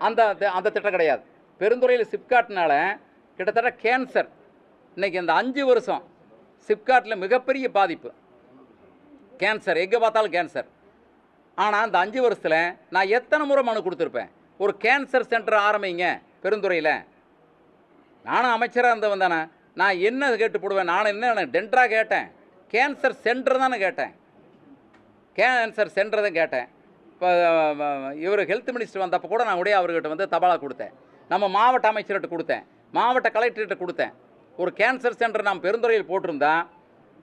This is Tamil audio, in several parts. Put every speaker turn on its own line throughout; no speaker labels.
அந்த அந்த திட்டம் கிடையாது. பெருந்துறையில் சிப்காட்னால கிட்டத்தட்ட கேன்சர் இன்றைக்கி இந்த 5 வருஷம் சிப்காட்டில் மிகப்பெரிய பாதிப்பு. கேன்சர் எங்கே பார்த்தாலும் கேன்சர். ஆனால் அந்த 5 வருஷத்தில் நான் எத்தனை முறை மனு கொடுத்துருப்பேன், ஒரு கேன்சர் சென்டர் ஆரம்பிங்க பெருந்துறையில். நானும் அமைச்சராக இருந்தவன் தானே, நான் என்ன கேட்டு போடுவேன், நான் என்ன டென்டராக கேட்டேன், கேன்சர் சென்டர் தானே கேட்டேன், கேன்சர் சென்டர் தான் கேட்டேன். இப்போ இவர் ஹெல்த் மினிஸ்டர் வந்தப்போ கூட நான் உடைய அவர்கிட்ட வந்து தபாலாக கொடுத்தேன், நம்ம மாவட்ட அமைச்சர்கிட்ட கொடுத்தேன், மாவட்ட கலெக்டர்கிட்ட கொடுத்தேன். ஒரு கேன்சர் சென்டர் நாம் பெருந்துறையில் போட்டிருந்தா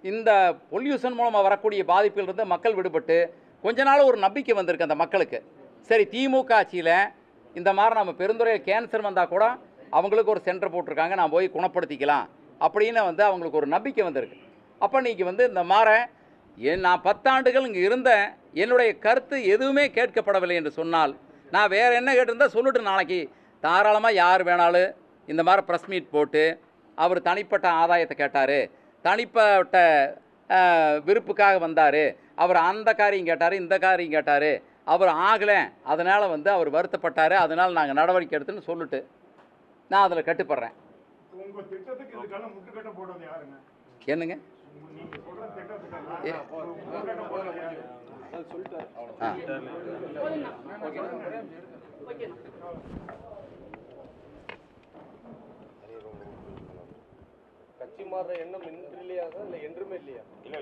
இந்த பொல்யூஷன் மூலமாக வரக்கூடிய பாதிப்பிலிருந்து மக்கள் விடுபட்டு கொஞ்ச நாள் ஒரு நம்பிக்கை வந்திருக்கு அந்த மக்களுக்கு. சரி, திமுக ஆட்சியில் இந்த மாதிரி நம்ம பெருந்துறையில் கேன்சர் வந்தால் கூட அவங்களுக்கு ஒரு சென்டர் போட்டிருக்காங்க, நான் போய் குணப்படுத்திக்கலாம் அப்படின்னு வந்து அவங்களுக்கு ஒரு நம்பிக்கை வந்திருக்கு. அப்போ நீங்கள் வந்து இந்த மாதிரி நான் 10 ஆண்டுகள் இங்கே இருந்த என்னுடைய கருத்து எதுவுமே கேட்கப்படவில்லை என்று சொன்னால், நான் வேறு என்ன கேட்டிருந்தால் சொல்லிட்டு நாளைக்கு தாராளமாக யார் வேணாலும் இந்த மாதிரி ப்ரெஸ் மீட் போட்டு அவர் தனிப்பட்ட ஆதாயத்தை கேட்டார், தனிப்பட்ட விருப்புக்காக வந்தார், அவர் அந்த காரியம் கேட்டார், இந்த காரியம் கேட்டார், அவர் ஆகலை, அதனால் வந்து அவர் வருத்தப்பட்டார், அதனால் நாங்கள் நடவடிக்கை எடுத்துன்னு சொல்லிட்டு நான் அதில் கட்டுப்படுறேன். என்னங்க
கட்சி மாறுற எண்ணம் இன்றில்லையா இல்லை என்றுமே இல்லையா? இல்லை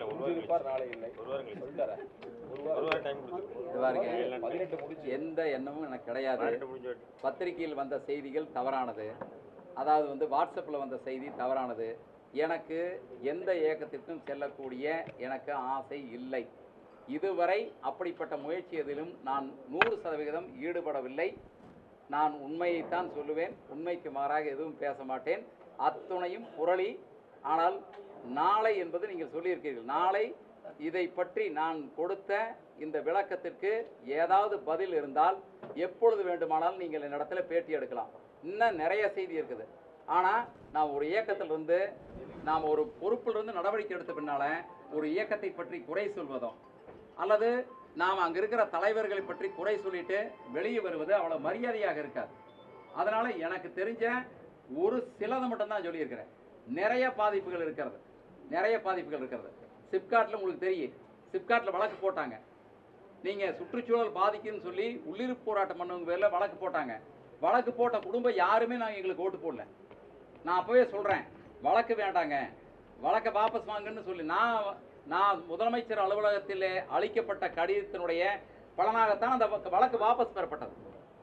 நாளை இல்லை
எந்த எண்ணமும் எனக்கு கிடையாது. பத்திரிகையில் வந்த செய்திகள் தவறானது, அதாவது வந்து வாட்ஸ்அப்பில் வந்த செய்தி தவறானது. எனக்கு எந்த இயக்கத்திற்கும் செல்லக்கூடிய எனக்கு ஆசை இல்லை. இதுவரை அப்படிப்பட்ட முயற்சி எதிலும் நான் 100% ஈடுபடவில்லை. நான் உண்மையைத்தான் சொல்லுவேன், உண்மைக்கு மாறாக எதுவும் பேச மாட்டேன். அத்துணையும் புரளி. ஆனால் நாளை என்பது நீங்கள் சொல்லியிருக்கிறீர்கள், நாளை இதை பற்றி நான் கொடுத்த இந்த விளக்கத்திற்கு ஏதாவது பதில் இருந்தால் எப்பொழுது வேண்டுமானாலும் நீங்கள் என்னிடத்தில் பேட்டி எடுக்கலாம். இன்னும் நிறைய செய்தி இருக்குது. ஆனால் நான் ஒரு இயக்கத்திலிருந்து நாம் ஒரு பொறுப்பிலிருந்து நடவடிக்கை எடுத்த பின்னால் ஒரு இயக்கத்தை பற்றி குறை சொல்வதோ அல்லது நாம் அங்கே இருக்கிற தலைவர்களை பற்றி குறை சொல்லிட்டு வெளியே வருவது அவ்வளோ மரியாதையாக இருக்காது. அதனால் எனக்கு தெரிஞ்ச ஒரு சிலதை மட்டும்தான் சொல்லியிருக்கிறேன். நிறைய பாதிப்புகள் இருக்கிறது, நிறைய பாதிப்புகள் இருக்கிறது. சிப்காட்டில் உங்களுக்கு தெரியும், சிப்காட்டில் வழக்கு போட்டாங்க. நீங்கள் சுற்றுச்சூழல் பாதிக்குன்னு சொல்லி உள்ளிருப்பு போராட்டம் பண்ணவங்க பேரில் வழக்கு போட்டாங்க. வழக்கு போட்ட குடும்பம் யாருமே நாங்கள் எங்களுக்கு ஓட்டு போடல. நான் அப்போவே சொல்கிறேன், வழக்கு வேண்டாங்க, வழக்கை வாபஸ் வாங்கன்னு சொல்லி நான் முதலமைச்சர் அலுவலகத்தில் அளிக்கப்பட்ட கடிதத்தினுடைய பலனாகத்தான் அந்த வழக்கு வாபஸ் பெறப்பட்டது.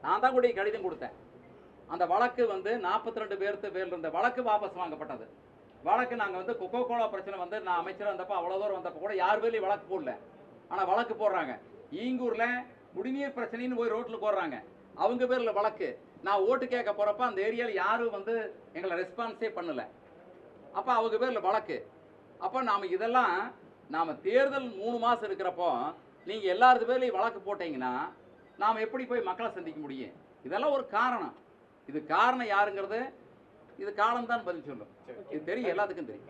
நான் தான் கூட கடிதம் கொடுத்தேன். அந்த வழக்கு வந்து 42 பேருக்கு பேர் இருந்த வழக்கு வாபஸ் வாங்கப்பட்டது. வழக்கு நாங்கள் வந்து கொக்கோ கோலா பிரச்சனை வந்து நான் அமைச்சராக இருந்தப்போ அவ்வளோ தூரம் வந்தப்போ கூட யார் பேர்லையும் வழக்கு போடல. ஆனால் வழக்கு போடுறாங்க. ஈங்கூரில் குடிநீர் பிரச்சனைன்னு போய் ரோட்டில் போடுறாங்க, அவங்க பேரில் வழக்கு. நான் ஓட்டு கேட்க போகிறப்ப அந்த ஏரியாவில் யாரும் வந்து எங்களை ரெஸ்பான்ஸே பண்ணலை. அப்போ அவங்க பேரில் வழக்கு. அப்போ நாம் இதெல்லாம் நாம் தேர்தல் 3 மாதம் இருக்கிறப்போ நீங்கள் எல்லாரது பேர்லையும் வழக்கு போட்டீங்கன்னா நாம் எப்படி போய் மக்களை சந்திக்க முடியும்? இதெல்லாம் ஒரு காரணம். இது காரணம் யாருங்கிறது இது காலம்தான் பதில் சொல்லும். இது தெரியும், எல்லாத்துக்கும் தெரியும்.